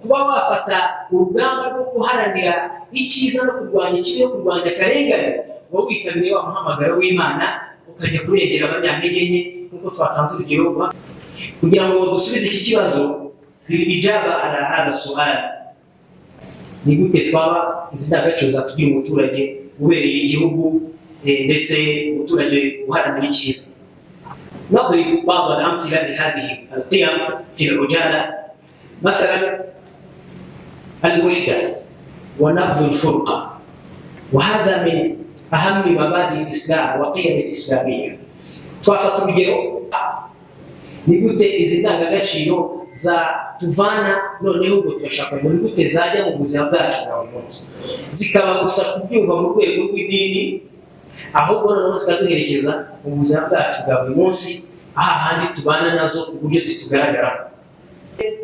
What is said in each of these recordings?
kuba wafata urugamba rwo guharanira icyiza no kurwanya ikibi no kurwanya akarengane, wowe witabiriye wa muhamagaro w'Imana ukajya kurengera abanyantege nke nk'uko twatanze urugero kugira ngo dusubize iki kibazo. Ijaba ala hada sual, ni gute twaba izi ndangagaciro zatubwira umuturage ubereye igihugu ndetse umuturage uharanira icyiza. نضرب بعض الأمثلة لهذه القيم في العجالة. مثلا الوحدة ونبذ الفرقة، وهذا من أهم مبادئ الإسلام وقيم الإسلامية. twafata urugero ni gute izi ndangagaciro za tuvana noneho ngo turashaka muri gute zajya mu buzima bwacu bwa buri munsi, zikaba gusa kubyumva mu rwego rw'idini, ahubwo noneho zikaduherekeza mu buzima bwacu bwa buri munsi, aha handi tubana nazo uburyo zitugaragara.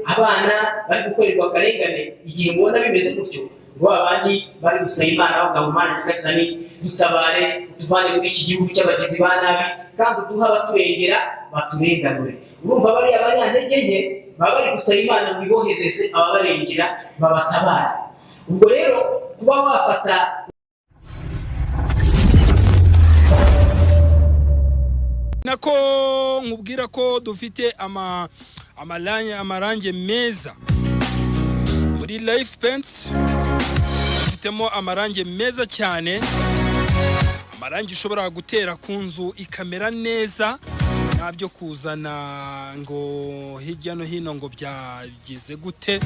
Abana bari gukorerwa akarengane, igihe mubona bimeze gutyo, ngo abandi bari gusaba Imana bavuga ngo Mana Nyagasani dutabare, tuvane muri iki gihugu cy'abagizi ba nabi, kandi duha abaturengera baturenganure. Urumva bari abanyantege nke baba bari gusaba Imana ngo ibohereze ababarengera babatabare. Ubwo rero kuba wafata nako nkubwira ko dufite amarange meza muri Life Paints. Dufitemo amarange meza cyane, amarange ushobora gutera ku nzu ikamera neza, ntabyo kuzana ngo hirya no hino ngo byagize gute.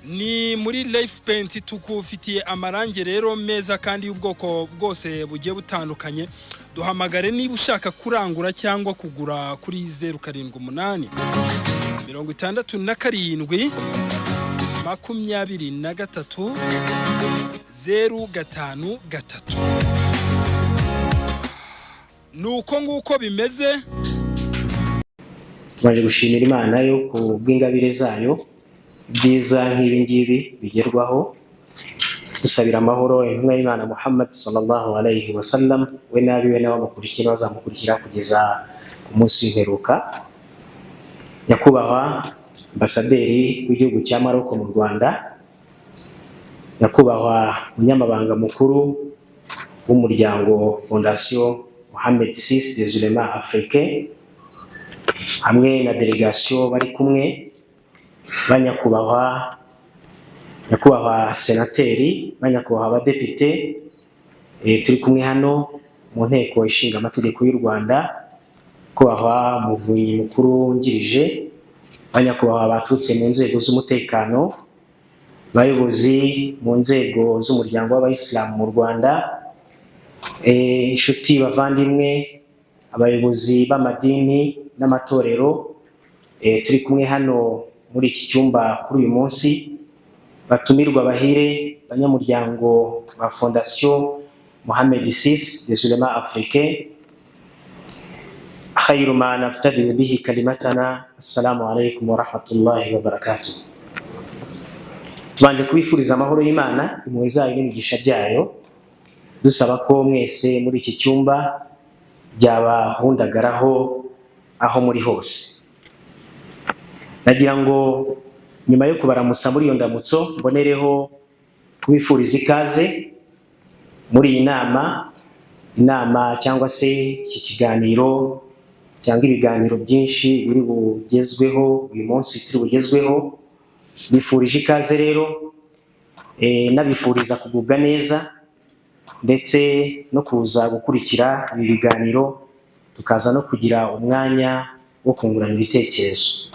Ni muri Life Paint tukufitiye amarange rero meza kandi y'ubwoko bwose bugiye butandukanye. Duhamagare niba ushaka kurangura cyangwa kugura kuri 078 67 23 053. Nuko nguko bimeze. Tumaje gushimira Imana yo ku bw'ingabire zayo byiza nk'ibi ngibi bigerwaho, dusabira amahoro intumwa y'Imana Muhammad sallallahu alayhi wa sallam, we nabiwe n'abamukurikira bazamukurikira kugeza ku munsi w'imperuka. Nyakubahwa ambasaderi w'igihugu cya Maroc mu Rwanda, nyakubahwa umunyamabanga mukuru w'umuryango Fondation Mohamed VI des Ulémas Africains, hamwe na delegation bari kumwe, banyakubahwa senateri, banyakubahwa abadepite turi kumwe hano mu nteko ishinga amategeko y'u Rwanda, kubahwa muvunyi mukuru wungirije, banyakubahwa baturutse mu nzego z'umutekano, bayobozi mu nzego z'umuryango w'abayisilamu mu Rwanda, inshuti bavandimwe, abayobozi b'amadini n'amatorero turi kumwe hano muri iki cyumba kuri uyu munsi, batumirwa bahire banyamuryango ba Fondation Mohamed VI des Ulémas Africains. خير ما نبتدئ به كلمتنا السلام عليكم ورحمة الله وبركاته. tubanje kubifuriza amahoro y'Imana, impuhwe zayo n'imigisha byayo, dusaba ko mwese muri iki cyumba byabahundagaraho aho muri hose. Nagira ngo nyuma yo kubaramutsa muri iyo ndamutso mbonereho kubifuriza ikaze muri iyi inama cyangwa se iki kiganiro cyangwa ibiganiro byinshi biri bugezweho uyu munsi turi bugezweho. Bifurije ikaze rero, nabifuriza kugubwa neza ndetse no kuza gukurikira ibi biganiro, tukaza no kugira umwanya wo kungurana ibitekerezo.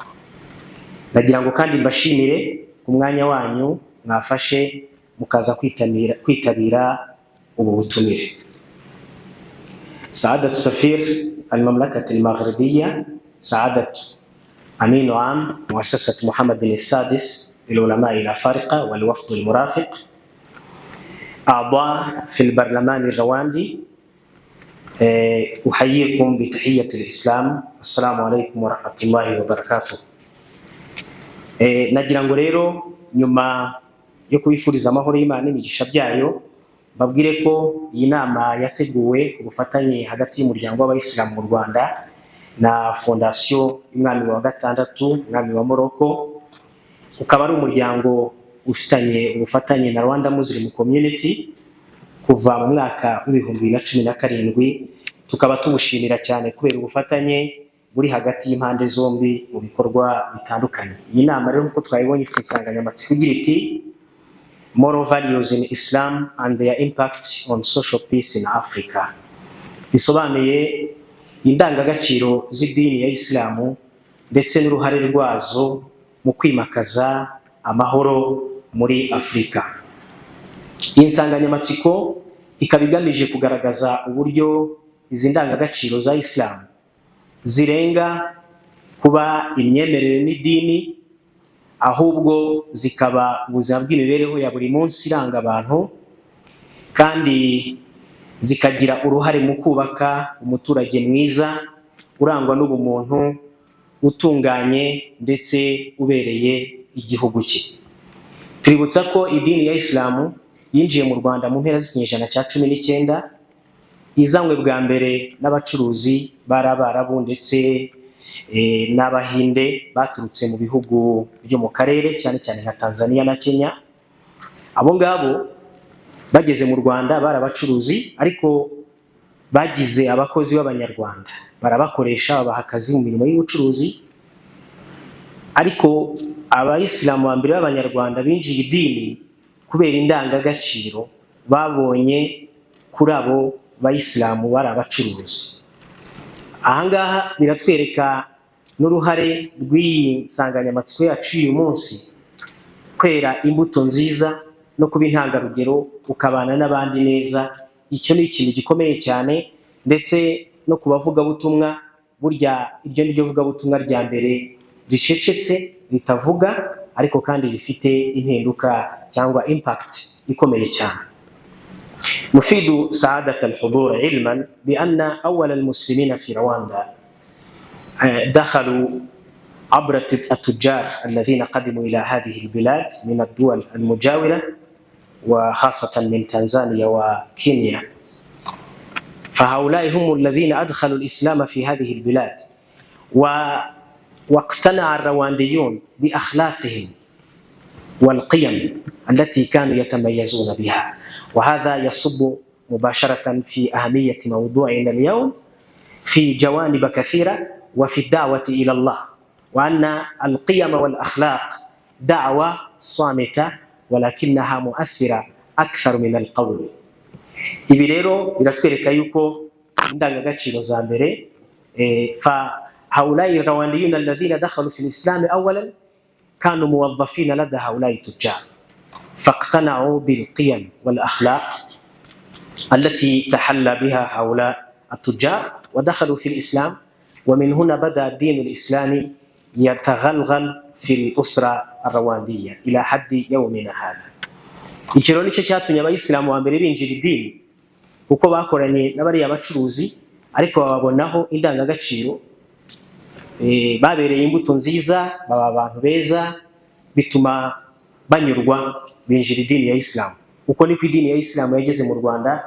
Nagira ngo kandi mbashimire ku mwanya wanyu mwafashe mukaza kwitabira ubu butumire. سعادة سفير المملكة المغربية، سعادة أمين عام مؤسسة محمد السادس للعلماء الأفارقة والوفد المرافق، أعضاء في البرلمان الرواندي، أحييكم بتحية الإسلام، السلام عليكم ورحمة الله وبركاته. nagira ngo rero nyuma yo kubifuriza amahoro y'Imana n'imigisha byayo, babwire ko iyi nama yateguwe ku bufatanye hagati y'umuryango w'abayisilamu mu Rwanda na Fondation y'Umwami wa Gatandatu, Umwami wa Morocco, ukaba ari umuryango ufitanye ubufatanye na Rwanda Muslim Community kuva mu mwaka w'2017. Tukaba tubushimira cyane kubera ubufatanye buri hagati y'impande zombi mu bikorwa bitandukanye. Iyi nama rero uko twayibonye ifite insanganyamatsiko igira iti Moral Values in Islam and their Impact on Social Peace in Africa. Bisobanuye indangagaciro z'idini ya Islamu ndetse n'uruhare rwazo mu kwimakaza amahoro muri Afrika. Iyi nsanganyamatsiko ikaba igamije kugaragaza uburyo izi ndangagaciro za Islamu zirenga kuba imyemerere n'idini, ahubwo zikaba ubuzima bw'imibereho ya buri munsi iranga abantu, kandi zikagira uruhare mu kubaka umuturage mwiza urangwa n'ubumuntu, utunganye ndetse ubereye igihugu cye. Tuributsa ko idini ya Islamu yinjiye mu Rwanda mu mpera z'ikinyejana cya 19, izanywe bwa mbere n'abacuruzi b'Abarabu ndetse n'Abahinde baturutse mu bihugu byo mu karere cyane cyane nka Tanzania na Kenya. Abo ngabo bageze mu Rwanda barabacuruzi, ariko bagize abakozi b'Abanyarwanda, barabakoresha babaha akazi mu mirimo y'ubucuruzi. Ariko abayisilamu ba mbere b'Abanyarwanda binjiye idini kubera indangagaciro babonye kuri abo bayisilamu bari abacuruzi. Ahangaha biratwereka n'uruhare rw'iyi nsanganyamatsiko yacu uyu munsi, kwera imbuto nziza no kuba intangarugero ukabana n'abandi neza. Icyo ni ikintu gikomeye cyane, ndetse no kubavuga butumwa, burya iryo ni ryo vuga butumwa rya mbere ricecetse ritavuga ariko kandi rifite impinduka cyangwa impact ikomeye cyane. نفيد سعادة الحضور علما بأن أول المسلمين في رواندا دخلوا عبر التجار الذين قدموا إلى هذه البلاد من الدول المجاورة وخاصة من تنزانيا وكينيا. فهؤلاء هم الذين أدخلوا الإسلام في هذه البلاد، واقتنع الروانديون بأخلاقهم والقيم التي كانوا يتميزون بها. وهذا يصب مباشرة في أهمية موضوعنا اليوم في جوانب كثيرة وفي الدعوة إلى الله، وأن القيم والأخلاق دعوة صامتة ولكنها مؤثرة أكثر من القول. Ibi rero biratwereka yuko indangagaciro za mbere فهؤلاء الروانيون الذين دخلوا في الإسلام أولا كانوا موظفين لدى هؤلاء التجار، فاقتنعوا بالقيم والأخلاق التي تحلى بها هؤلاء التجار ودخلوا في الإسلام. ومن هنا بدأ الدين الإسلامي يتغلغل في الأسرة الرواندية إلى حد يومنا هذا. Ikiro nicyo cyatumye abayisilamu ba mbere binjira idini, kuko bakoranye n'abari abacuruzi ariko bababonaho indangagaciro, babereye imbuto nziza, baba abantu beza, bituma banyurwa binjira idini ya Islam. Uko niko idini ya Islam yageze mu Rwanda.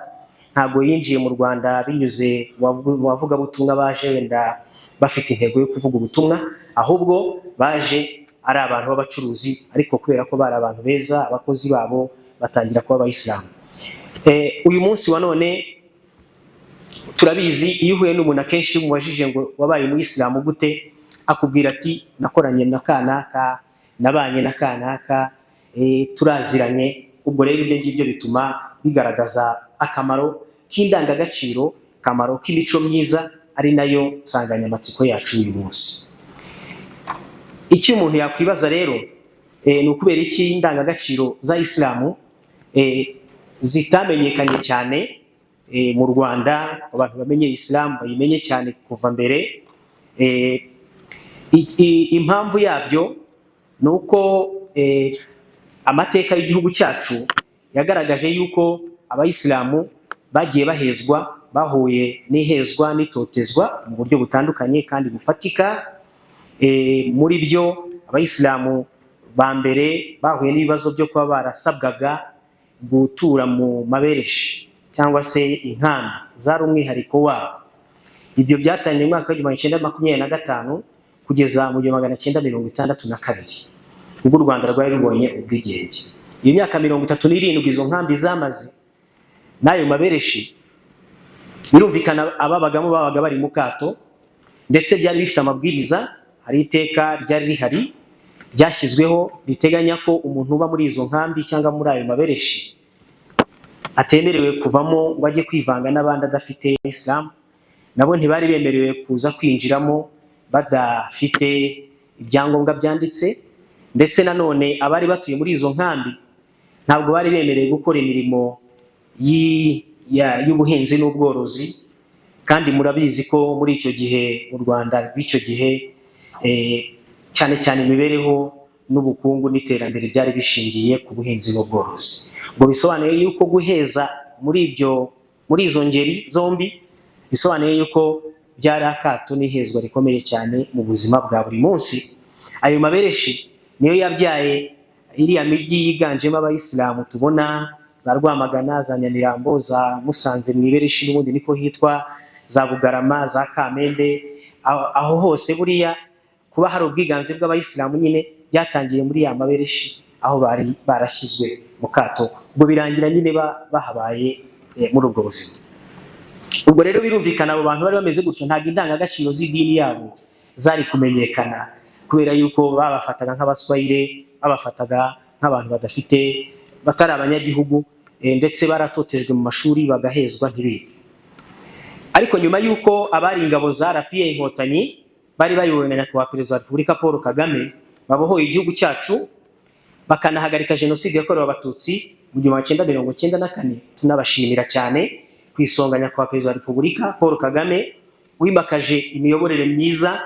Ntabwo yinjiye mu Rwanda binyuze mu bavuga butumwa baje wenda bafite intego yo kuvuga ubutumwa, ahubwo baje ari abantu b'abacuruzi, ariko kubera ko bari abantu beza, abakozi babo batangira kuba abayisilamu. Uyu munsi wa none turabizi, iyo uhuye n'umuntu akenshi umubajije ngo wabaye mu Isilamu gute, akubwira ati nakoranye na kanaka, nabanye na kanaka, turaziranye. Ubwo rero ibyo ngibyo bituma bigaragaza akamaro k'indangagaciro, akamaro k'imico myiza, ari nayo nsanganyamatsiko yacu uyu munsi. Icyo umuntu yakwibaza rero ni ukubera iki indangagaciro za Isilamu zitamenyekanye cyane mu Rwanda, abantu bamenye Isilamu bayimenye cyane kuva mbere. Impamvu yabyo ni uko amateka y'igihugu cyacu yagaragaje yuko abayisilamu bagiye bahezwa, bahuye n'ihezwa n'itotezwa mu buryo butandukanye kandi bufatika. Muri byo abayisilamu ba mbere bahuye n'ibibazo byo kuba barasabwaga gutura mu mabereshi cyangwa se inkambi zari umwihariko wabo. Ibyo byatangiye mu mwaka wa 1925 kugeza mu 1962. ubwo u Rwanda rwari rubonye ubwigenge. Iyo myaka 37 izo nkambi zamaze nayo mabereshi, birumvikana ababagamo babaga bari mu kato, ndetse byari bifite amabwiriza. Hari iteka ryari rihari ryashyizweho riteganya ko umuntu uba muri izo nkambi cyangwa muri ayo mabereshi atemerewe kuvamo ngo ajye kwivanga n'abandi adafite Islam. Nabo ntibari bemerewe kuza kwinjiramo badafite ibyangombwa byanditse, ndetse nanone abari batuye muri izo nkambi ntabwo bari bemerewe gukora imirimo y'ubuhinzi n'ubworozi. Kandi murabizi ko muri icyo gihe mu Rwanda b'icyo gihe cyane cyane imibereho n'ubukungu n'iterambere byari bishingiye ku buhinzi n'ubworozi. Ngo bisobanuye yuko guheza muri izo ngeri zombi bisobanuye yuko byari akato n'ihezwa rikomeye cyane mu buzima bwa buri munsi. Ayo mabereshi niyo yabyaye iriya migi yiganjemo abayisilamu tubona, za Rwamagana, za Nyamirambo, za Musanze mu ibereshi, n'ubundi niko hitwa, za Bugarama, za Kamembe. Aho hose buriya kuba hari ubwiganze bw'abayisilamu nyine byatangiye muri ya mabereshi aho bari barashyizwe mu kato, ubwo birangira nyine bahabaye muri ubwo buzima. Ubwo rero birumvikana abo bantu bari bameze gutyo, ntabwo indangagaciro z'idini yabo zari kumenyekana, kubera yuko babafataga nk'abaswayire, babafataga nk'abantu batari abanyagihugu, ndetse baratotejwe mu mashuri bagahezwa ntibige. Ariko nyuma yuko abari ingabo za RPA Inkotanyi bari bayobowe na nyakubahwa Perezida wa Repubulika Paul Kagame babohoye igihugu cyacu, bakanahagarika jenoside yakorewe Abatutsi mu 1994, tunabashimira cyane ku isonga nyakubahwa Perezida wa Repubulika Paul Kagame wimakaje imiyoborere myiza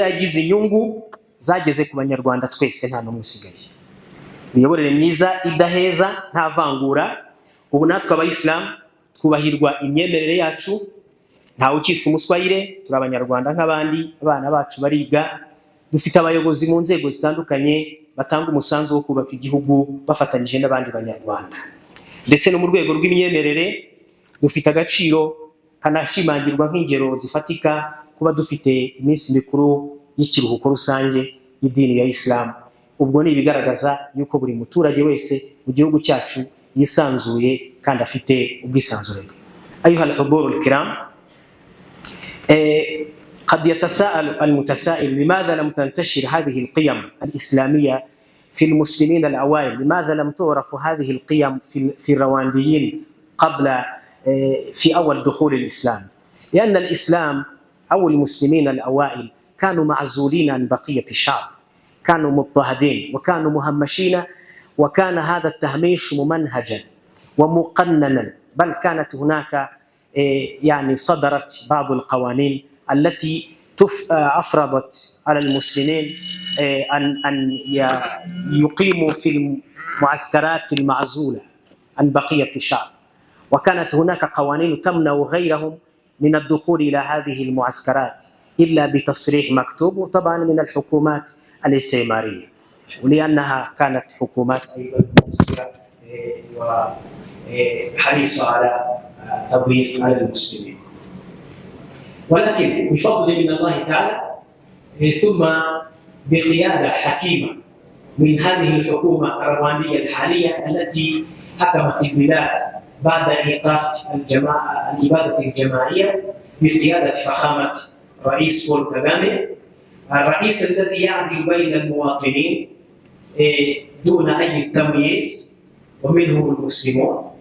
yagize inyungu zageze ku banyarwanda twese nta n'umwe usigaye. Imiyoborere myiza idaheza, nta vangura. Ubu natwe abayisilamu twubahirwa imyemerere yacu, ntawe ukitwa umuswayire, turi abanyarwanda nk'abandi, abana bacu bariga, dufite abayobozi mu nzego zitandukanye batanga umusanzu wo kubaka igihugu bafatanyije n'abandi banyarwanda. Ndetse no mu rwego rw'imyemerere dufite agaciro kanashimangirwa nk'ingero zifatika kuba dufite iminsi mikuru y'ikiruhuko rusange y'idini ya Islam. Ubwo ni ibigaragaza yuko buri muturage wese mu gihugu cyacu yisanzuye kandi afite ubwisanzure. Ayuha al-hudur al-kiram, قد يتساءل المتسائل لماذا لم تنتشر هذه القيم الإسلامية في المسلمين الأوائل؟ لماذا لم تعرف هذه القيم في الروانديين قبل في أول دخول الإسلام؟ لأن الإسلام أو المسلمين الأوائل كانوا معزولين عن بقية الشعب، كانوا مضطهدين وكانوا مهمشين، وكان هذا التهميش ممنهجا ومقننا، بل كانت هناك يعني صدرت بعض القوانين التي أفرضت على المسلمين أن يقيموا في المعسكرات المعزولة عن بقية الشعب، وكانت هناك قوانين تمنع غيرهم من الدخول إلى هذه المعسكرات إلا بتصريح مكتوب، وطبعا من الحكومات الاستعمارية، ولأنها كانت حكومات أيضا مصرية وحريصة على تضييق على المسلمين. ولكن بفضل من الله تعالى ثم بقيادة حكيمة من هذه الحكومة الرواندية الحالية التي حكمت البلاد بعد إيقاف الإبادة الجماعية بقيادة فخامة رئيس بول كاغامي، الرئيس الذي يعدل بين المواطنين دون أي تمييز ومنهم المسلمون،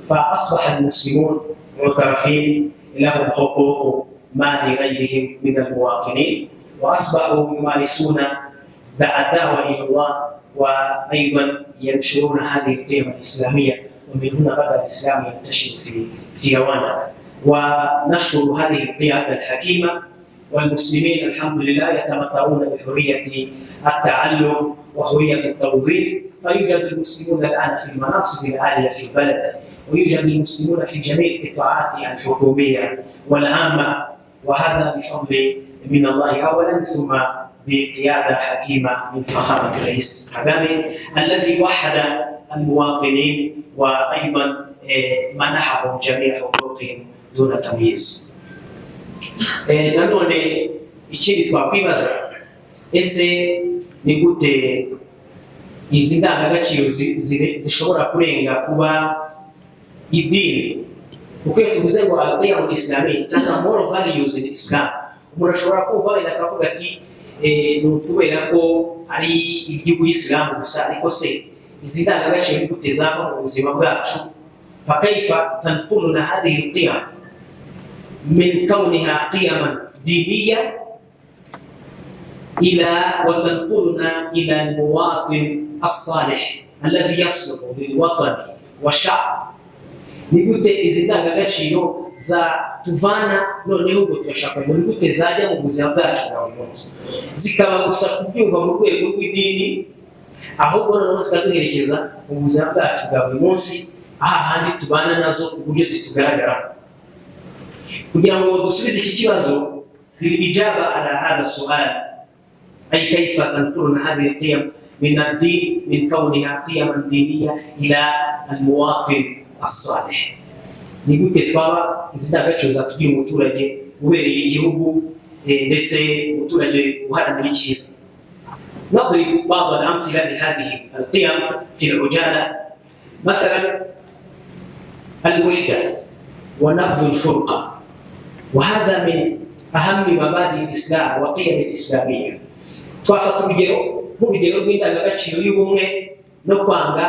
فأصبح المسلمون معترفين لهم حقوق ما لغيرهم من المواطنين، وأصبحوا يمارسون الدعوة إلى الله وأيضا ينشرون هذه القيم الإسلامية، ومن هنا بدأ الإسلام ينتشر في رواندا. ونشكر هذه القيادة الحكيمة، والمسلمين الحمد لله يتمتعون بحرية التعلم وحرية التوظيف، فيوجد المسلمون الآن في المناصب العالية في البلد، ويوجد المسلمون في جميع القطاعات الحكومية والعامة، وهذا بفضل من الله أولا، ثم بقيادة حكيمة من فخامة الرئيس كاغامي الذي وحد المواطنين وأيضا منحهم جميع حقوقهم دون تمييز. nanone ikindi twakwibaza, ese ni gute izi ndangagaciro zishobora kurenga kuba idini. Kuko iyo tuvuze ngo al-qiyam al-islami cyangwa moral values in Islam, umuntu ashobora kumva wenda akavuga ati ni ukubera ko ari iby'ubuyisilamu gusa, ariko se izi ndangagaciro ni gute zava mu buzima bwacu? Fakaifa tanquluna hadhihi al-qiyam min kauniha qiyaman diniya ila wa tanquluna ila al-muwatin as-salih alladhi yasluhu lil-watani wa sha'b. Ni gute izi ndangagaciro za tuvana noneho ubwo turashaka ngo ni gute zajya mu buzima bwacu bwa buri munsi, zikaba gusa kubyumva mu rwego rw'idini, ahubwo noneho zikaduherekeza mu buzima bwacu bwa buri munsi, ahandi tubana nazo uburyo zitugaragara. Kugira ngo dusubize iki kibazo, ijaba ala hada sual ay kayfa tanquluna hadhihi al-qiyam min ad-din min kauniha qiyaman diniya ila al-muwatin as-salih. Ni gute twaba izi ndangagaciro zatugira umuturage ubereye igihugu ndetse umuturage uharanira icyiza. نضرب بعض الأمثلة لهذه القيم في العجالة. مثلا الوحدة ونبذ الفرقة، وهذا من أهم مبادئ الإسلام وقيم الإسلامية. twafata urugero rw'indangagaciro y'ubumwe no kwanga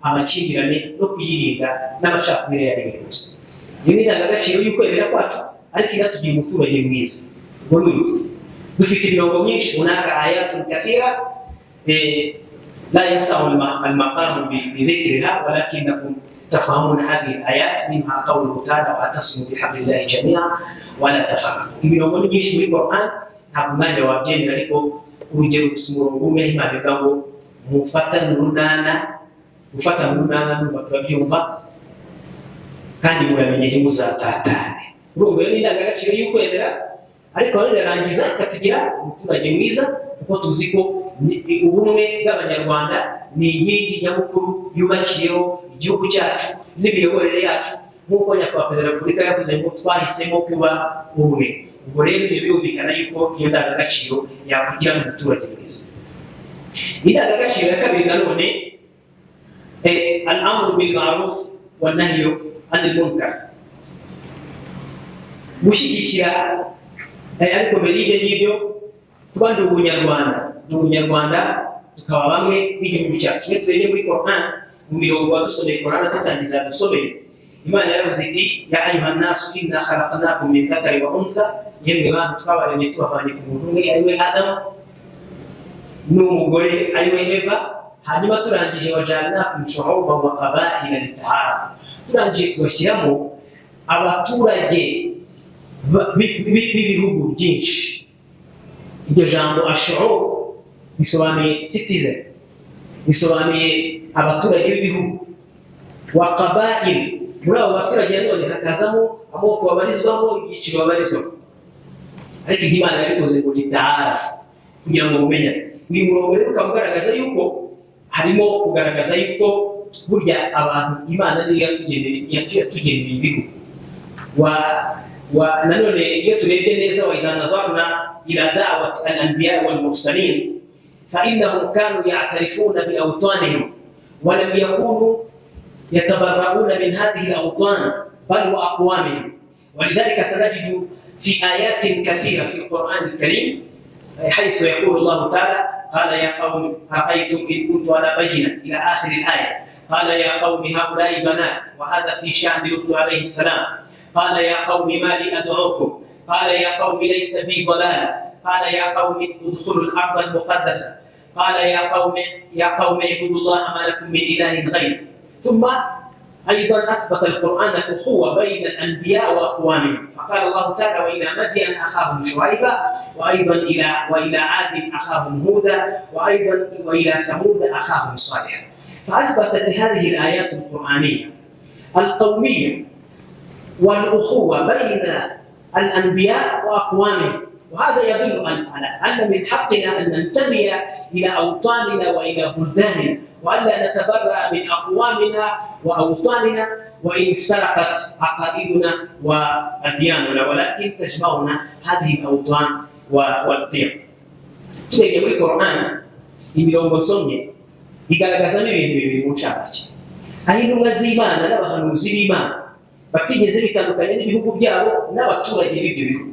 amakimbirane no kuyirinda n'amacakubiri ya yose. Iyo ni indangagaciro y'ukwemera kwacu, ariko inatugira umuturage mwiza. dufite imirongo myinshi, hunaka ayatun kathira la yasahu al-maqam bi dhikriha walakinakum tafhamuna hadhihi al-ayat minha qawluhu ta'ala wa atasimu bihablillahi jami'an wa la tafarraqu. Imirongo ni myinshi muri Qur'an, ntabwo umwanya wabyemera, ariko urugero gusa umurongo umwe Imana ivuga ngo mufatane urunana n'ubu turabyumva kandi muramenye ntimuzatatane. Urumva iyo ni indangagaciro y'ukwemera, ariko birarangiza ikatugira umuturage mwiza, kuko tuzi ko ubumwe bw'Abanyarwanda ni inkingi nyamukuru yubakiyeho igihugu cyacu n'imiyoborere yacu, nk'uko nyakubahwa Perezida wa Repubulika yavuze ngo twahisemo kuba umwe. Ubwo rero ibyo birumvikana yuko iyo ndangagaciro yakugira n'umuturage mwiza. Indangagaciro ya kabiri nanone al-amru bil ma'ruf wa nahyu anil munkar, gushyigikira ariko mbere y'ibyo ngibyo kuba ndi umunyarwanda tukaba bamwe n'igihugu cyacu. Iyo turebye muri Qur'an, mu mirongo wadusomeye Qur'an dutangiza dusomeye, Imana yaravuze iti ya ayuha nasu inna khalaqnakum min dhakarin wa untha, yemwe bantu twabaremye tubavanye ku muntu umwe ariwe Adamu n'umugore ariwe Eva, hanyuma turangije wajalnakum shu'uban wa qaba'ila lita'arafu, turangije tubashyiramo abaturage b'ibihugu byinshi. Iryo jambo ash'ur bisobanuye citizen, bisobanuye abaturage b'ibihugu. Wa qaba'il, muri abo baturage none hakazamo amoko babarizwamo, ibyiciro babarizwamo, ariko Imana yabikoze ngo lita'arafu, kugira ngo mumenyane. Uyu murongo rero ukamugaragaza yuko harimo kugaragaza yuko burya abantu Imana niyo yatugeneye ibihugu. nanone iyo turebye neza, wa idha nazarna ila da'wati al-anbiya wal mursalin fa innahum kanu ya'tarifuna bi awtanihim wa lam yakunu yatabarra'una min hadhihi al-awtan bal wa aqwamihim. ولذلك سنجد في آيات كثيرة في القرآن الكريم حيث يقول الله تعالى قال يا قوم أرأيتم إن كنت على بينة إلى آخر الآية. قال يا قوم هؤلاء بنات، وهذا في شأن لوط عليه السلام. قال يا قوم ما لي أدعوكم، قال يا قوم ليس بي ضلال، قال يا قوم ادخلوا الأرض المقدسة، قال يا قوم اعبدوا الله ما لكم من إله غيره. ثم أيضا أثبت القرآن الأخوة بين الأنبياء وأقوامهم، فقال الله تعالى وإلى مدين أخاهم شعيبا، وأيضا وإلى عاد أخاهم هودا، وأيضا وإلى ثمود أخاهم صالحا. فأثبتت هذه الآيات القرآنية القومية والأخوة بين الأنبياء وأقوامهم، وهذا يدل على أن من حقنا أن ننتمي إلى أوطاننا وإلى بلداننا، وألا نتبرأ من أقوامنا وأوطاننا وإن افترقت عقائدنا وأدياننا، ولكن تجمعنا هذه الأوطان والقيم. تلاقي بالقرآن imirongo nsomye igaragaza n'ibintu bibiri mu ncamake. Aho intumwa z'Imana n'abahanuzi b'Imana batigeze bitandukanye n'ibihugu byabo n'abaturage b'ibyo bihugu.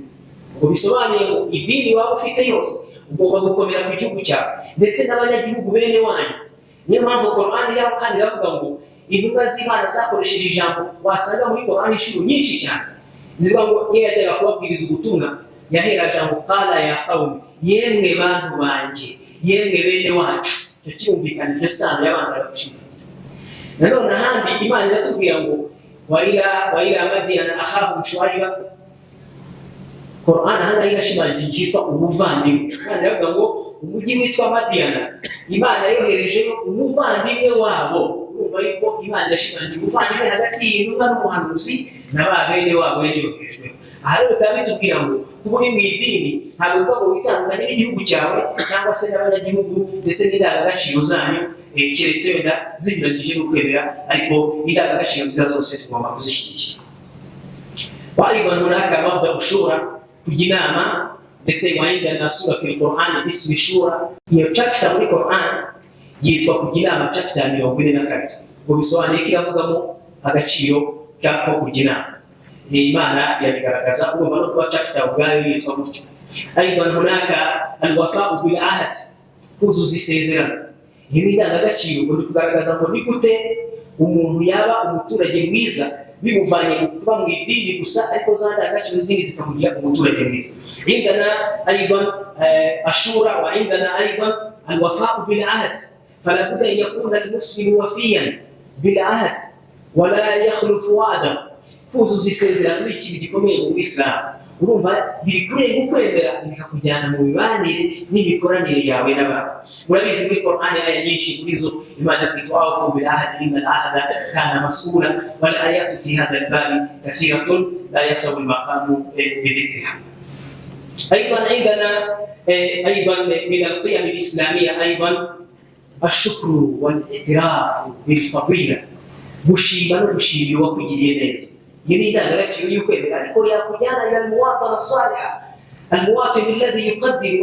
Ngo bisobanuye ngo idini waba ufite yose ugomba gukomera ku gihugu cyawe ndetse n'abanyagihugu bene wanyu. Niyo mpamvu Qur'an iraho kandi iravuga ngo intumwa z'Imana zakoresheje ijambo wasanga muri Qur'an inshuro nyinshi cyane. Zivuga ngo iyo yajyaga kubabwiriza ubutumwa yahera jambo qala ya qawmi, yemwe bantu banjye, yemwe bene wacu. Icyo cyumvikana iryo sano yabanzaga gushinga. Nanone ahandi Imana iratubwira ngo waila madiyana akhahum shuaiba. Qur'an hano irashimangira cyitwa ubuvandimwe. Kandi iravuga ngo umujyi witwa Madiyana Imana yoherejeyo umuvandimwe wabo. Urumva yuko Imana irashimangira ubuvandimwe hagati y'intumwa n'umuhanuzi na ba bene wabo yoherejweho. Aha rero bikaba bitubwira ngo kuba uri mu idini ntabwo bivuga ngo witandukanye n'igihugu cyawe cyangwa se n'abanyagihugu ndetse n'indangagaciro zanyu, keretse wenda zinyuranyije n'ukwemera, ariko indangagaciro nziza zose tugomba kuzishyigikira. Waidan hunaka mabda ushura, kujya inama, ndetse waindana sura fil Qur'an ismi shura. Iyo chapter muri Qur'an yitwa kujya inama chapter 42. Ngo bisobanuye ko iravugamo agaciro ko kujya inama. Imana irabigaragaza, urumva no kuba chapter ubwayo yitwa gutyo. Aidan hunaka alwafa'u bil ahd, kuzuza isezerano. Iyi ni indangagaciro ngo kugaragaza ngo ni gute umuntu yaba umuturage mwiza bimuvanye kuba mu idini gusa, ariko za ndangagaciro zindi zikamugira umuturage mwiza. Indana aidan ashura wa indana aidan alwafa'u bil ahd, fala budda an yakuna almuslimu wafiyan bil ahd wala yakhlufu wa'da. Kuzuza isezerano ni ikintu gikomeye mu Islam. Urumva biri kurenga ukwemera bikakujyana mu mibanire n'imikoranire yawe n'abantu. Murabizi muri Qur'an aya nyinshi kuri zo Imana itwa awfu bil ahdi inna al ahda kana mas'ula, wal ayatu fi hadha al bab kathiratun la yasawi al maqam bi dhikriha. Aidan aidan min al qiyam al islamiyya aidan ashukru wal i'tiraf bil fadila, gushima no gushimira kugiriye neza. يريد أن يكون يقودان إلى المواطنة الصالحة، المواطن الذي يقدم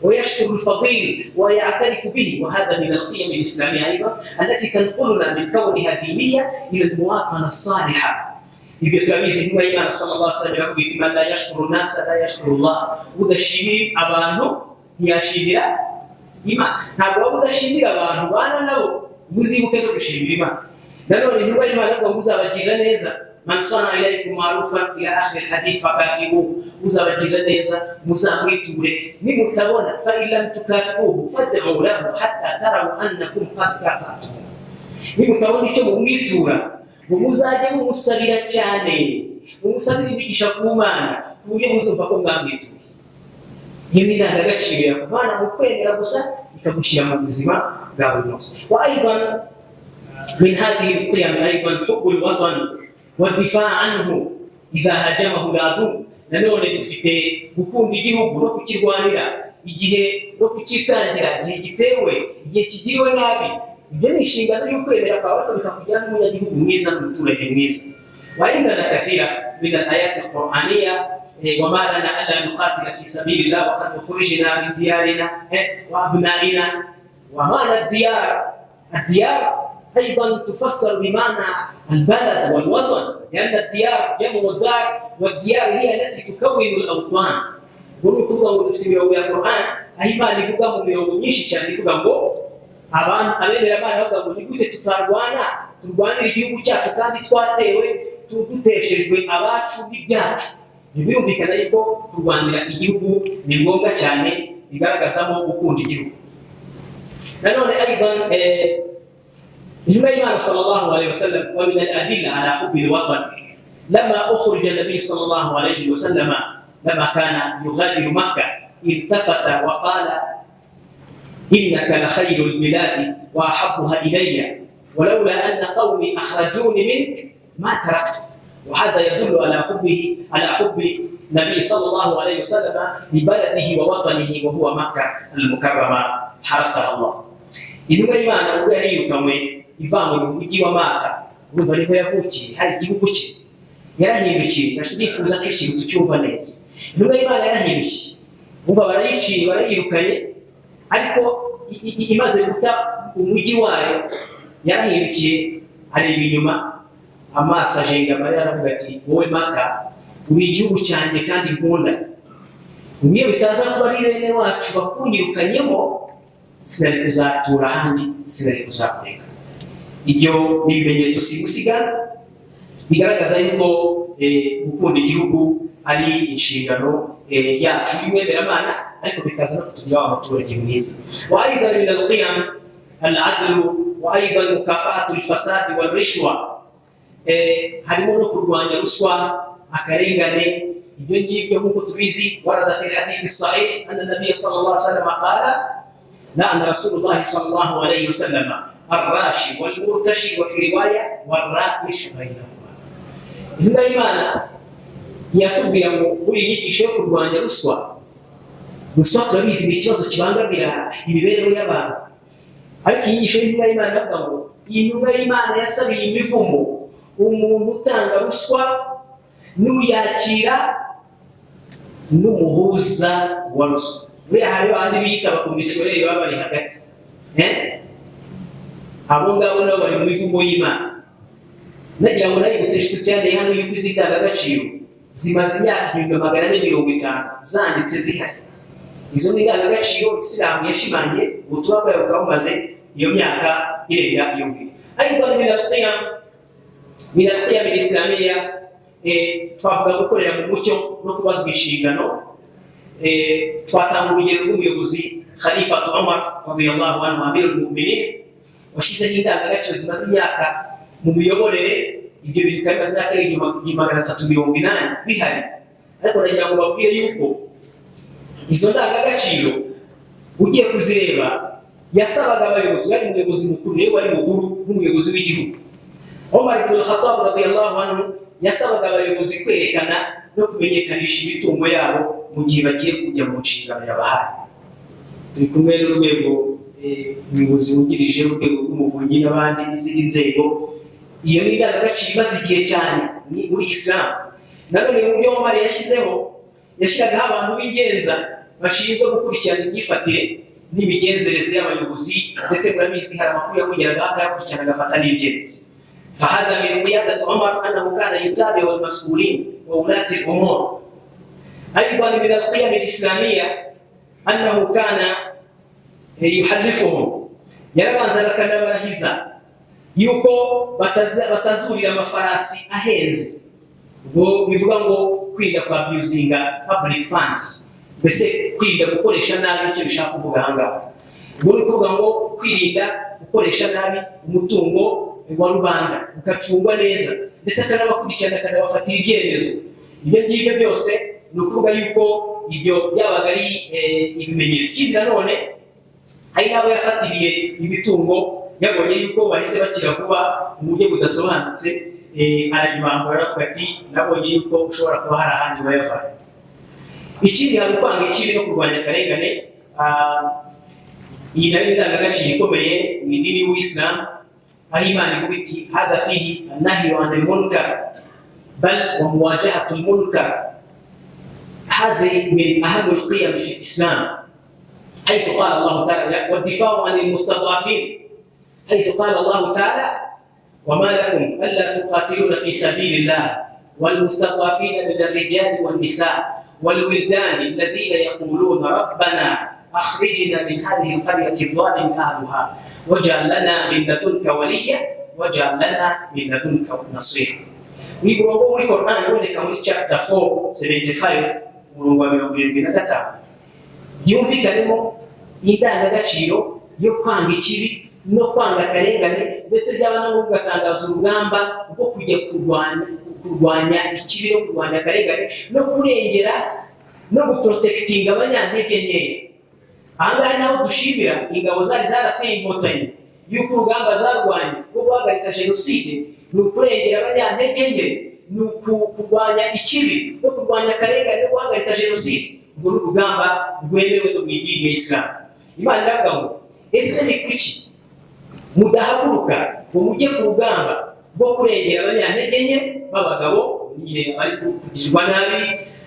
ويشكر الفضيل ويعترف به. وهذا من القيم الإسلامية أيضا التي تنقلنا من كونها دينية إلى المواطنة الصالحة. يبتميز هو إيمان صلى الله عليه وسلم يقول من لا يشكر الناس لا يشكر الله. وذا الشمير أبانو يا شمير إيمان هذا وذا الشمير أبانو وأنا لو مزيب كانوا بشمير إيمان. Nalo ni ndugu jamaa wangu muzabagirira neza, man sana ilaykum ma'rufan ila akhir alhadith fakafihu, muzabagirira neza muzamwiture, nimutabona fa illam tukafihu fad'u lahu hatta taraw annakum qad kafatu. Nimutabona icyo mumwitura muzaje mumusabira cyane, mumusabira imigisha ku Mana kuburyo muzumva ko mwamwitura. Ibi ndangagaciro yakuvana mu kwemera gusa ikagushyira mu buzima bwa buri munsi. Wa aidan من هذه القيم أيضا حب الوطن والدفاع عنه إذا هاجمه العدو. nanone dufite gukunda igihugu no kukirwanira igihe no kukitangira igihe gitewe, igihe kigiriwe nabi. Ibyo ni inshingano y'ukwemera kwawe bikakujyana n'umunyagihugu mwiza n'umuturage mwiza. وعندنا كثيرا من الآيات القرآنية وما لنا ألا نقاتل في سبيل الله وقد أخرجنا من ديارنا وأبنائنا. ومعنى الديار أيضا تفسر بمعنى البلد والوطن، لأن الديار جمع الدار، والديار هي التي تكون الأوطان. ونكتب ونفتمر بالقرآن أيما نفقه من يوميش كان نفقه أبان أبين ربنا نفقه نقول تتاروانا turwanira igihugu cyacu kandi twatewe tuduteshejwe abacu n'ibyacu. Birumvikana yuko kurwanira igihugu ni ngombwa cyane, bigaragazamo gukunda igihugu. Nanone aidan الإمام صلى الله عليه وسلم ومن الأدلة على حب الوطن لما أخرج النبي صلى الله عليه وسلم لما كان يغادر مكة التفت وقال إنك لخير البلاد وأحبها إلي ولولا أن قومي أخرجوني منك ما تركت. وهذا يدل على حب النبي صلى الله عليه وسلم لبلده ووطنه وهو مكة المكرمة حرسها الله. إنما إيمان أبو يريد كمين ivangwa mu mujyi wa Maka, urumva niho yavukiye, hari igihugu cye yarahindukiye. Ndifuza ko ikintu cyumva neza, intumwa y'Imana yarahindukiye, umva barayiciye barayirukanye, ariko imaze guta umujyi wayo yarahindukiye areba inyuma, amaso ajenga Mariya aravuga ati wowe Maka uri igihugu cyanjye kandi nkunda, niyo bitaza kuba ari bene wacu bakunyirukanyemo sinari kuzatura ahandi, sinari kuzakureka. Ibyo ni ibimenyetso simusiga bigaragaza yuko gukunda igihugu ari inshingano yacu y'umwemeramana, ariko bikaza no kutugira abaturage mwiza. Wa aidan min al-qiyam al-adl wa aidan mukafahatu al-fasad wal-rishwa, harimo no kurwanya ruswa, akarengane. ibyo ngibyo nk'uko tubizi, warada fi hadithi sahih anna nabiy sallallahu alaihi wasallam qala la'ana rasulullah sallallahu alaihi wasallam ar-rashi wal-murtashi wa fi riwaya war-ra'ish bainahuma. Intumwa y'Imana yatubwira ngo buri nyigisho yo kurwanya ruswa turabizi ni ikibazo kibangamira imibereho y'abantu, ariko inyigisho y'intumwa y'Imana avuga ngo intumwa y'Imana yasabiye imivumo umuntu utanga ruswa n'uyakira n'umuhuza wa ruswa. Buriya hariho abandi biyita abakomisiyoneri baba bari hagati, abo ngabo nabo bari mu mivumo y'Imana. Nagira ngo nayibutse inshuti cyane hano yuko izi ndangagaciro zimaze imyaka 450 zanditse zihari. Izo ni ndangagaciro Isilamu yashimangiye, ubutumwa bwayo bukaba bumaze iyo myaka irenga iyo ngiyo. Ariko min al-qiyam al-islamiyya twavuga gukorera mu mucyo no kubazwa inshingano. Twatanga urugero rw'umuyobozi Khalifa Umar radiyallahu anhu amirul mu'minin washyizeho indangagaciro zimaze imyaka mu miyoborere. Ibyo bintu kandi bimaze imyaka 380 bihari, ariko nagira ngo babwire yuko izo ndangagaciro ugiye kuzireba yasabaga abayobozi, bari umuyobozi mukuru yewe wari mukuru nk'umuyobozi w'igihugu. Umar ibn al-Khattab radiyallahu anhu yasabaga abayobozi kwerekana no kumenyekanisha imitungo yabo mu gihe bagiye kujya mu nshingano yabahaye. Turi kumwe n'urwego umuyobozi wungirije, urwego rw'umuvunyi n'abandi n'izindi nzego. Iyo ni indangagaciro imaze igihe cyane muri Islam. Nanone mu byo Umar yashyizeho, yashyiragaho abantu b'ingenza bashinzwe gukurikirana imyifatire n'imigenzereze y'abayobozi, ndetse murabizi hari amakuru yakugeragaho akayakurikirana agafata n'ibyemezo. فهذا من قيادة عمر أنه كان يتابع المسؤولين وولاة الأمور. أيضا من القيم الإسلامية أنه كان يحلفهم، يرغز لك نبرهزا yuko batazurira amafarasi ahenze, ngo bivuga ngo kwirinda kwa abusinga public funds, mbese kwirinda gukoresha nabi icyo bishaka kuvuga ahangaha. Ngo ni kuvuga ngo kwirinda gukoresha nabi umutungo wa rubanda ukacungwa neza, ndetse akanabakurikirana akanabafatira ibyemezo. Ibyo ngibyo byose ni ukuvuga yuko ibyo byabaga ari ibimenyetso. Ikindi nanone hari n'abo yafatiriye imitungo, yabonye yuko bahise bakira vuba mu buryo budasobanutse, arayibambura aravuga ati nabonye yuko ushobora kuba hari ahandi bayavaye. Ikindi hari ukwanga ikibi no kurwanya akarengane. Iyi nayo indangagaciro ikomeye mu idini y'Uwisilamu, aho Imana ivuga iti hadha fihi annahyu anil munkar bal wa muwajahatu al-munkar. هذه من أهم القيم في الإسلام، حيث قال الله تعالى والدفاع عن المستضعفين، حيث قال الله تعالى وما لكم ألا تقاتلون في سبيل الله والمستضعفين من الرجال والنساء والولدان الذين يقولون ربنا أخرجنا من هذه القرية الظالم أهلها واجعل لنا من لدنك وليا واجعل لنا من لدنك نصيرا. Wibongo muri Qur'an uboneka muri chapter 4:75 umurongo wa 25 byumvikanemo indangagaciro yo kwanga ikibi no kwanga akarengane, ndetse byaba no gutangaza urugamba rwo kujya kurwanya ikibi no kurwanya akarengane no kurengera no guprotecting abanyantege nkeya. Ahangaha naho dushimira ingabo zari zarateye inkotanyi yuko urugamba zarwanye rwo guhagarika jenoside ni ukurengera abanyantege nke, ni kurwanya ikibi no kurwanya akarengane no guhagarika jenoside. Urwo ni urugamba rwemewe no mu idini ya Islam. Imana iravuga ngo ese ni kuki mudahaguruka ngo mujye ku rugamba rwo kurengera abanyantege nke b'abagabo nyine bari kugirirwa nabi,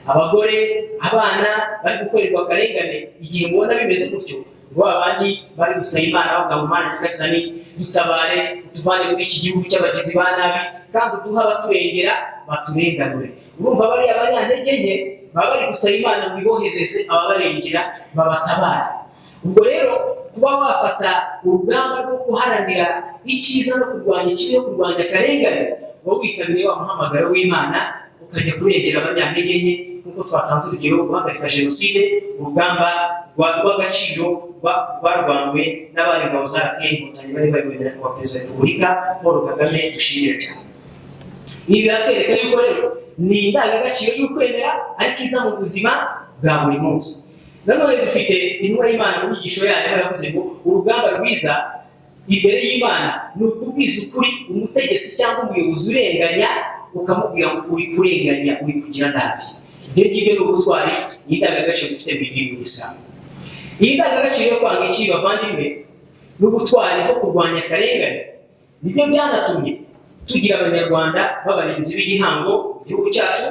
abagore, abana bari gukorerwa akarengane. Igihe mubona bimeze gutyo, abandi bari gusaba Imana bavuga ngo Mana Nyagasani dutabare utuvane muri iki gihugu cy'abagizi ba nabi kandi uduha abaturengera baturenganure. Urumva bari abanyantege nke baba bari gusaba Imana ngo ibohereze ababarengera babatabare. Ubwo rero kuba wafata urugamba rwo guharanira icyiza no kurwanya ikibi no kurwanya akarengane, wowe witabiriye wa muhamagaro w'Imana ukajya kurengera abanyantege nke, nk'uko twatanze urugero guhagarika jenoside, urugamba rw'agaciro rwarwanywe n'abari ngabo za Inkotanyi bari bayoboye kuba Perezida wa Repubulika Paul Kagame, dushimira cyane. Ibi biratwereka yuko rero ni indangagaciro y'ukwemera ariko iza mu buzima bwa buri munsi. Nanone dufite intumwa y'Imana mu nyigisho yayo yavuze ngo urugamba rwiza imbere y'Imana ni ukubwiza ukuri umutegetsi cyangwa umuyobozi urenganya, ukamubwira ngo uri kurenganya, uri kugira nabi. Ibyo ngibyo ni ubutwari, indangagaciro dufite mu idini y'Isilamu. Iyi ndangagaciro yo kwanga ikibi bavandimwe n'ubutwari bwo kurwanya akarengane nibyo byanatumye tugira Abanyarwanda b'abarinzi b'igihango mu gihugu cyacu,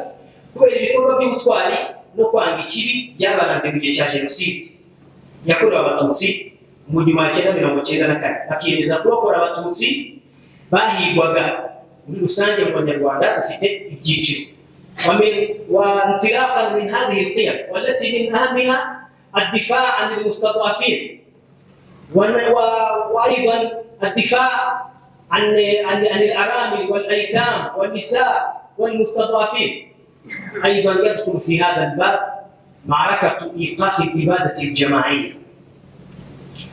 kubera ibikorwa by'ubutwari no kwanga ikibi byabaranze mu gihe cya jenoside yakorewe Abatutsi mu 1994, bakiyemeza kurokora Abatutsi bahigwaga. Muri rusange mu Banyarwanda bafite ibyiciro وانطلاقا من هذه القيم والتي من أهمها الدفاع عن المستضعفين وأيضا الدفاع عن الأرامل والأيتام والنساء والمستضعفين. أيضا يدخل في هذا الباب معركة إيقاف الإبادة الجماعية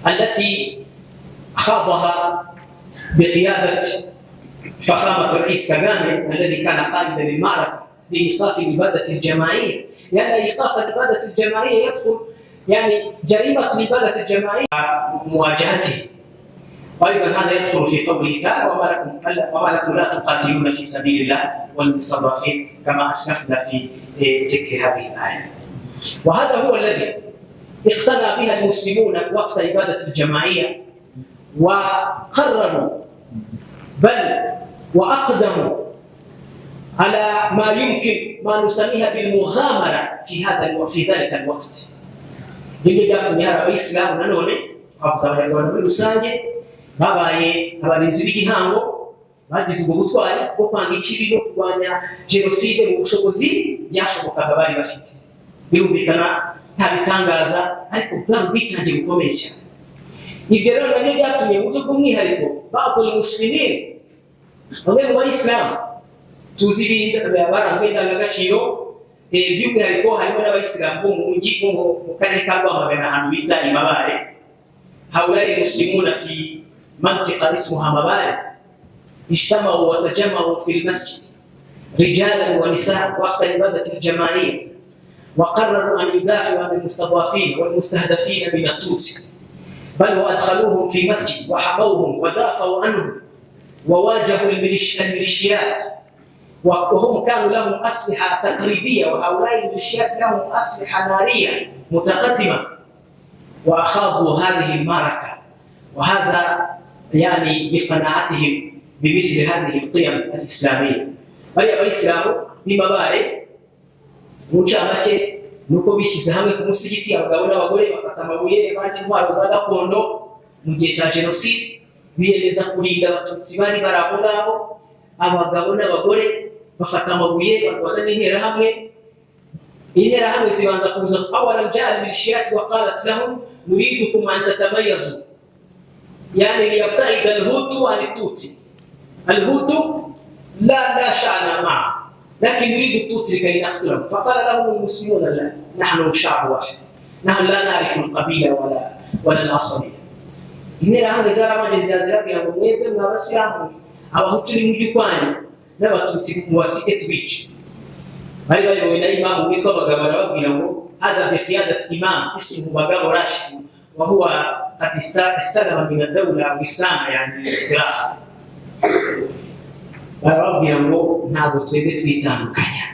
التي خاضها بقيادة فخامة الرئيس كاغامي الذي كان قائدا للمعركة لإيقاف الإبادة الجماعية، لأن إيقاف الإبادة الجماعية يدخل يعني جريمة الإبادة الجماعية مواجهته. وأيضا هذا يدخل في قوله تعالى وما لكم لا تقاتلون في سبيل الله والمستضعفين كما أسلفنا في ذكر هذه الآية. وهذا هو الذي اقتنى بها المسلمون وقت إبادة الجماعية، وقرروا بل وأقدموا على ما يمكن ما نسميها بالمغامرة في ذلك الوقت. Ibyo byatumye hari Abayisilamu nanone twavuze Abanyarwanda muri rusange babaye abarinzi b'igihango, bagize ubwo butwari bwo kwanga ikibi no kurwanya jenoside mu bushobozi byashobokaga bari bafite. Birumvikana nta bitangaza, ariko bwari ubwitange bukomeye cyane. Ibyo rero nabyo byatumye mu buryo bw'umwihariko ba'abdul muslimin, bamwe mu Bayisilamu tuzi baranzwe indangagaciro by'umwihariko harimo n'Abayisilamu bo mu mujyi mu karere ka Rwamagana ahantu bita Imabare. هؤلاء المسلمون في منطقة اسمها مبارك اجتمعوا وتجمعوا في المسجد رجالا ونساء وقت الإبادة الجماعية، وقرروا أن يدافعوا عن المستضعفين والمستهدفين من التوتسي، بل وأدخلوهم في مسجد وحموهم ودافعوا عنهم وواجهوا الميليشيات، وهم كانوا لهم أسلحة تقليدية وهؤلاء الميليشيات لهم أسلحة نارية متقدمة، وأخاضوا هذه المعركة، وهذا يعني بقناعتهم بمثل هذه القيم الإسلامية. bari Abayisilamu b'Imabare mu ncamake nuko bishyize hamwe ku musigiti, abagabo n'abagore bafata amabuye bandi intwaro za gakondo mu gihe cya jenoside, biyemeza kurinda Abatutsi bari bari aho ngaho. Abagabo n'abagore bafata amabuye barwana n'interahamwe. Interahamwe zibanza kuza awala jaa al-milishiyat wa qalat lahum nuridukum an tatamayazu, yani liyabtaida al-hutu an al-tutsi. Al-hutu لا شأن معه، لكن يريد التوتسي لكي نقتلهم. فقال لهم المسلمون لا، نحن شعب واحد، نحن لا نعرف القبيلة ولا العصبية. إننا هم نزار ما نزار بنا مميز ما بس يعمل أبغى تقولي مجوكاني لا بتوتسي مواسية تويتش. هاي وين إمام ويتكو بجبر بنا هذا بقيادة إمام اسمه بجاب راشد، وهو قد استلم من الدولة الإسلام يعني الاختلاف. barababwira ngo ntabwo twebwe twitandukanya,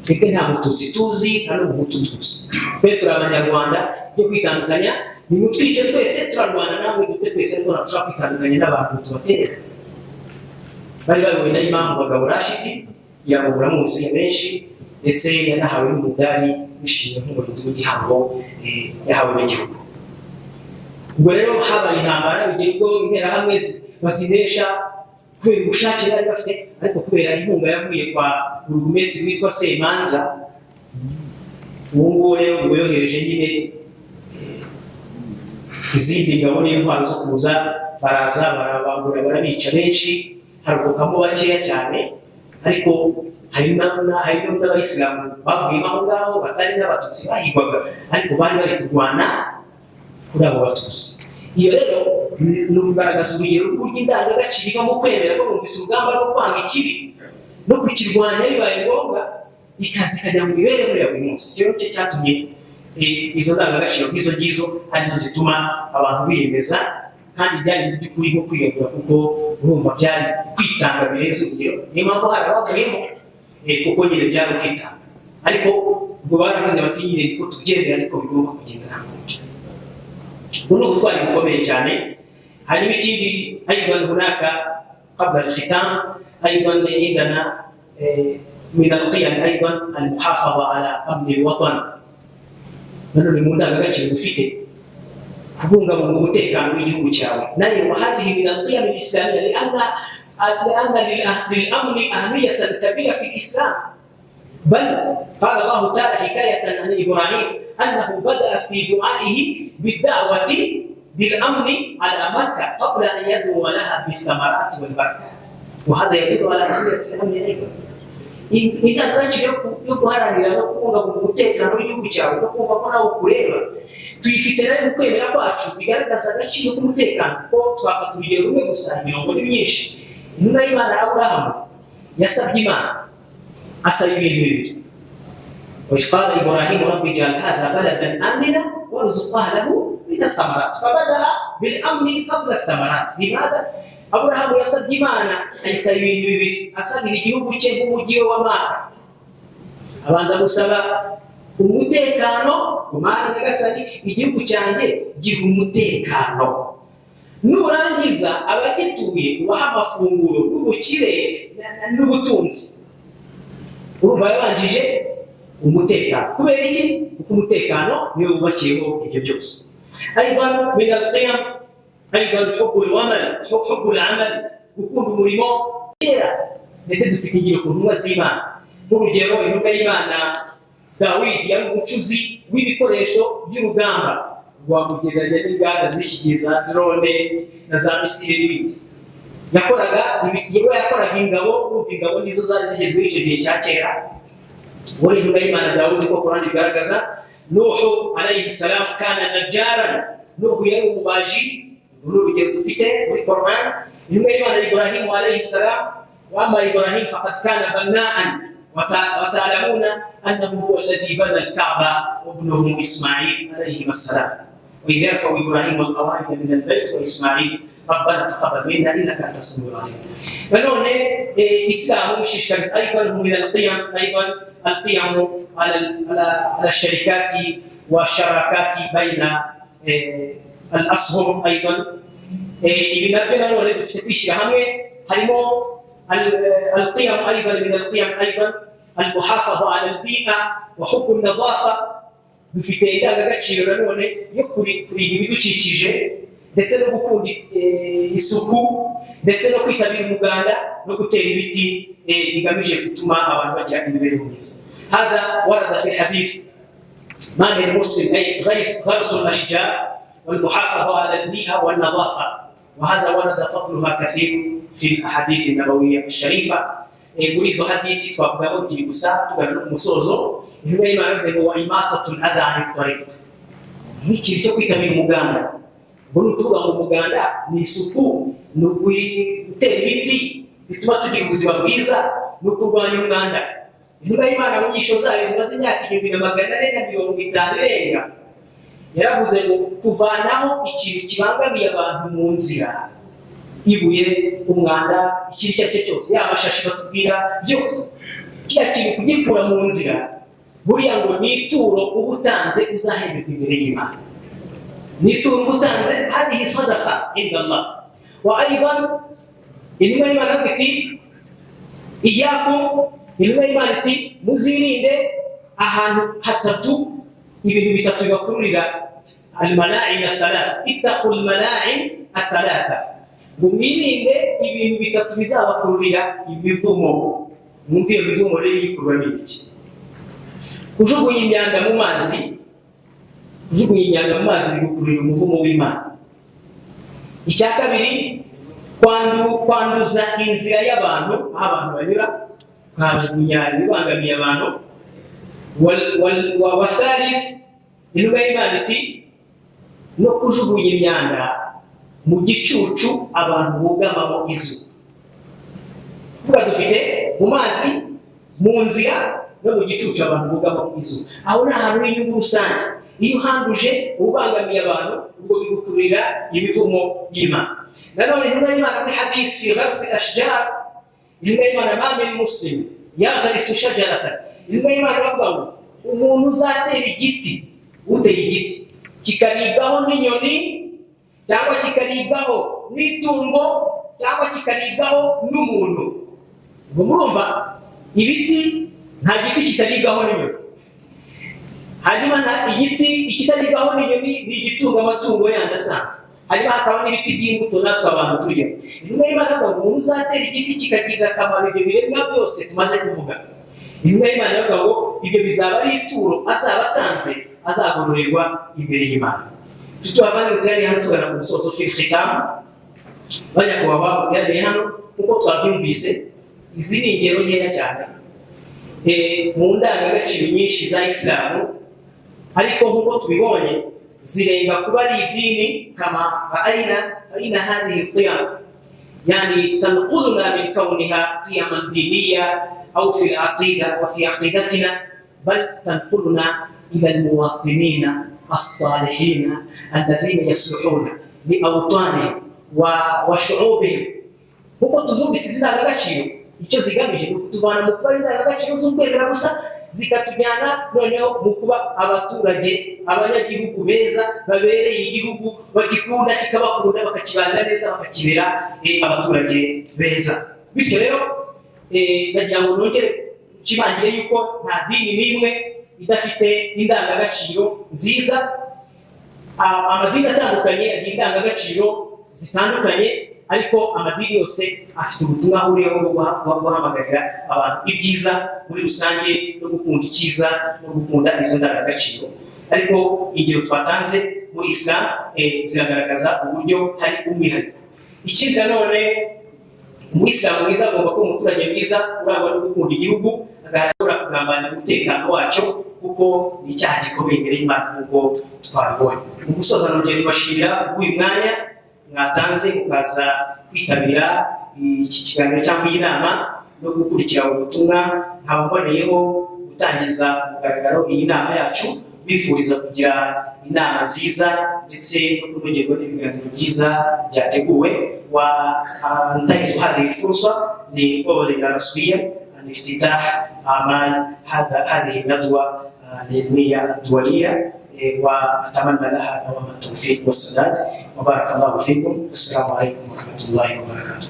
twebwe nta Mututsi tuzi nta n'Umuhutu tuzi, twe turi Abanyarwanda. Byo kwitandukanya ni mutwice twese turarwana namwe dute twese, ariko ntabwo dushobora kwitandukanya n'abantu tubatera. Bari bayobowe na Imam Bagabo Rashid, yamubura muzi benshi, ndetse yanahawe n'umudari wishimye nk'umurinzi w'igihango yahawe n'igihugu. ubwo rero habaye intambara urugero interahamwe bazinesha kubera ubushake bari bafite, ariko kubera inkunga yavuye kwa burugumesi witwa Semanza, uwo nguwo rero ngo yohereje nyine izindi ngabo n'intwaro zo kuza, baraza barabangura barabica benshi, harokokamo bakeya cyane, ariko hari n'abayisilamu baguyemo aho ngaho batari n'abatutsi bahigwaga, ariko bari bari kurwana kuri abo batutsi. Iyo rero ni ukugaragaza urugero rw'uburyo indangagaciro ivamo kwemera ko bumvise urugamba rwo kwanga ikibi no kukirwanya bibaye ngombwa, ikaza ikajya mu mibereho ya buri munsi. Icyo cyo cyatumye izo ndangagaciro nk'izo ngizo arizo zituma abantu biyemeza, kandi byari mu by'ukuri nko kwiyegura, kuko urumva byari kwitanga birenze urugero. Niyo mpamvu hari abaguyemo kuko nyine byari kwitanga, ariko ubwo baravuze bati nyine niko tubyemera, niko bigomba kugenda nta kundi. Ubu ni ubutwari bukomeye cyane. Hanyuma ikindi, أيضا هناك قبل الختام أيضا عندنا من القيم أيضا المحافظة على أمن الوطن. nanone mu ndangagaciro dufite kubungabunga umutekano w'igihugu cyawe, nayo وهذه من القيم الإسلامية لأن للأمن أهمية كبيرة في الإسلام. بل قال الله تعالى حكاية عن إبراهيم أنه بدأ في دعائه بالدعوة بالأمن على مكة قبل أن يدعو لها بالثمرات والبركات، وهذا يدل على أهمية الأمن أيضا. indangagaciro yo guharanira no kubungabunga umutekano w'igihugu cyawe no kumva ko nawe kureba tuyifite nayo mu kwemera kwacu, bigaragaza agaciro k'umutekano. Ko twafata urugero rumwe gusa, imirongo ni myinshi. Intumwa y'Imana Aburahamu yasabye Imana, asaba ibintu bibiri: وإذ قال إبراهيم رب اجعل هذا بلدا آمنا وارزق أهله من الثمرات، فبدأ بالأمن قبل الثمرات. لماذا؟ Aburahamu yasabye Imana ayisaba ibintu bibiri, asabira igihugu cye nk'umujyi wa Maka, abanza gusaba umutekano. Imana nyagasani, igihugu cyanjye giha umutekano, nurangiza abagituye ubaha amafunguro n'ubukire n'ubutunzi. Urumva yabanjije umutekano. Kubera iki? Kuko umutekano niwo wubakiyeho ibyo byose. أيضا من القيم أيضا حب العمل gukunda umurimo. Kera ndetse dufite ingiro ku ntumwa z'Imana, nk'urugero intumwa y'Imana Dawidi yari umucuzi w'ibikoresho by'urugamba, wamugereranya n'inganda z'iki gihe za drone na za misile n'ibindi. Yakoraga ingabo, kumva ingabo nizo zari zigezweho icyo gihe cya kera. Muri intumwa y'Imana Dawudi ko Qur'an igaragaza, Nuhu alayhi salam kana najjaran, Nuhu yari umubaji. Urugero dufite muri Qur'an. Intumwa y'Imana Ibrahimu alayhi salam, wa amma Ibrahim faqad kana banna'an wa ta'lamuna annahu huwa alladhi bana al-Ka'ba wa ibnuhu Isma'il alayhi assalam. Wa idh yarfa'u Ibrahimu al-qawa'ida min al-bayt wa Isma'il ربنا تقبل منا انك انت السميع العليم. فنون اسلام مشيشكل ايضا من القيم، ايضا القيم على الشركات والشراكات بين الاسهم. ايضا بنبدا نولد في تفيش همه هرمو القيم. ايضا من القيم ايضا المحافظه على البيئه وحب النظافه. dufite indangagaciro nanone yo kurinda ibidukikije ndetse no gukunda isuku ndetse no kwitabira umuganda no gutera ibiti bigamije gutuma abantu bagira imibereho myiza. هذا ورد في الحديث ما من مسلم أي غرس الأشجار والمحافظة على البيئة والنظافة، وهذا ورد فضلها كثير في الأحاديث النبوية الشريفة. بوليس حديث توقعوا بالمساء تقول مسوزو إنه ما نزل هو إماطة الأذى عن الطريق. نيجي تقول من مجانا بنطلع من مجانا نسوق نقول تربيتي بتواتي بوزيا بيزا نقول عن مجانا. إنه ما نقول يشوزا يزوجنا كذي بين مجانا لنا بيوم بيتانينا. yaravuze ngo kuvanaho ikintu kibangamiye abantu mu nzira, ibuye, umwanda, ikintu icyo ari cyo cyose, y'amashashi batubwira byose, kiya kintu kugikura mu nzira, buriya ngo ni ituro uba utanze uzahemberwa imbere y'Imana. Ni ituro uba utanze, hadihi sadaqa inda Allah. Wa aidan intumwa y'Imana iti iyakum, intumwa y'Imana iti muzirinde ahantu hatatu, ibintu bitatu bibakururira الملاعن الثلاث اتقوا الملاعن الثلاثة mwirinde ibintu bitatu bizabakururira ibivumo. Mwumviye ibivumo rero yikurura n'iki? Kujugunya imyanda mu mazi, kujugunya imyanda mu mazi bigukururira umuvumo w'Imana. Icya kabiri, kwanduza inzira y'abantu, aho abantu banyura, nkajugunya ibibangamiye abantu. Wathalith, intumwa y'Imana iti no kujugunya imyanda mu gicucu abantu bugamamo izuba. Kuba dufite mu mazi, mu nzira no mu gicucu abantu bugamamo izuba. Aho ni ahantu h'inyungu rusange. Iyo uhanduje ubangamiye abantu, ubwo bigukururira ibivumo y'Imana. Nanone intumwa y'Imana muri hadith fi ghars al-ashjar, intumwa y'Imana ma min muslim yaghrisu shajaratan, intumwa y'Imana bavuga ngo umuntu uzatera igiti, uteye igiti kikaribwaho n'inyoni cyangwa kikaribwaho n'itungo cyangwa kikaribwaho n'umuntu. Ubwo murumva ibiti, nta giti kitaribwaho n'inyoni. Hanyuma igiti ikitaribwaho n'inyoni ni igitunga amatungo yandi asanzwe. Hanyuma hakaba n'ibiti by'imbuto natwe abantu turya. Intumwa y'Imana ngo umuntu uzatera igiti kikagirira akamaro ibyo biremwa byose tumaze kuvuga. Intumwa y'Imana ivuga ngo ibyo bizaba ari ituro azaba atanze, azagororerwa imbere y'Imana. Tutavanye utari hano tugana ku musozo fil khitam. Bajya kuba batari hano kuko twabyumvise, izi ni ingero nkeya cyane mu ndangagaciro nyinshi za Islamu, ariko nk'uko tubibonye zirenga kuba ari idini. Kama aina hadhihi qiyam yani tanquluna min kauniha qiyaman diniya au fi al-aqida wa fi aqidatina, bal tanquluna ila al-muwatinina الصالحين الذين يصلحون لأوطانهم وشعوبهم. Kuko tuzumvise izindangagaciro, icyo zigamije ni kutuvana mu kuba indangagaciro z'ukwemera gusa, zikatujyana noneho mu kuba abaturage, abanyagihugu beza babereye igihugu, bagikunda kikabakunda, bakakibanira neza, bakakibera abaturage beza. Bityo rero nagira ngo nongere kibangire yuko nta dini n'imwe idafite indangagaciro nziza. Amadini atandukanye agira indangagaciro zitandukanye, ariko amadini yose afite ubutumwa ahuriyeho bwo guhamagarira abantu ibyiza muri rusange no gukunda icyiza no gukunda izo ndangagaciro. Ariko ingero twatanze muri Islam ziragaragaza uburyo hari umwihariko. Ikindi nanone umuyisilamu mwiza agomba kuba umuturage mwiza urangwa no gukunda igihugu, agaharanira kugambanira umutekano wacyo, kuko ni icyaha gikomeye imbere y'Imana nk'uko twabibonye. Mu gusoza nongera kubashimira uyu mwanya mwatanze mukaza kwitabira iki kiganiro cyangwa iyi nama no gukurikira ubutumwa. Nkaba mboneyeho gutangiza mugaragaro iyi nama yacu, bifuriza kugira inama nziza ndetse no kunogerwa n'ibiganiro byiza byateguwe. وانتهز هذه الفرصة لأعلن رسميا عن افتتاح أعمال هذه الندوة العلمية الدولية، وأتمنى لها دوام التوفيق والسداد. وبارك الله فيكم. السلام عليكم ورحمة الله وبركاته.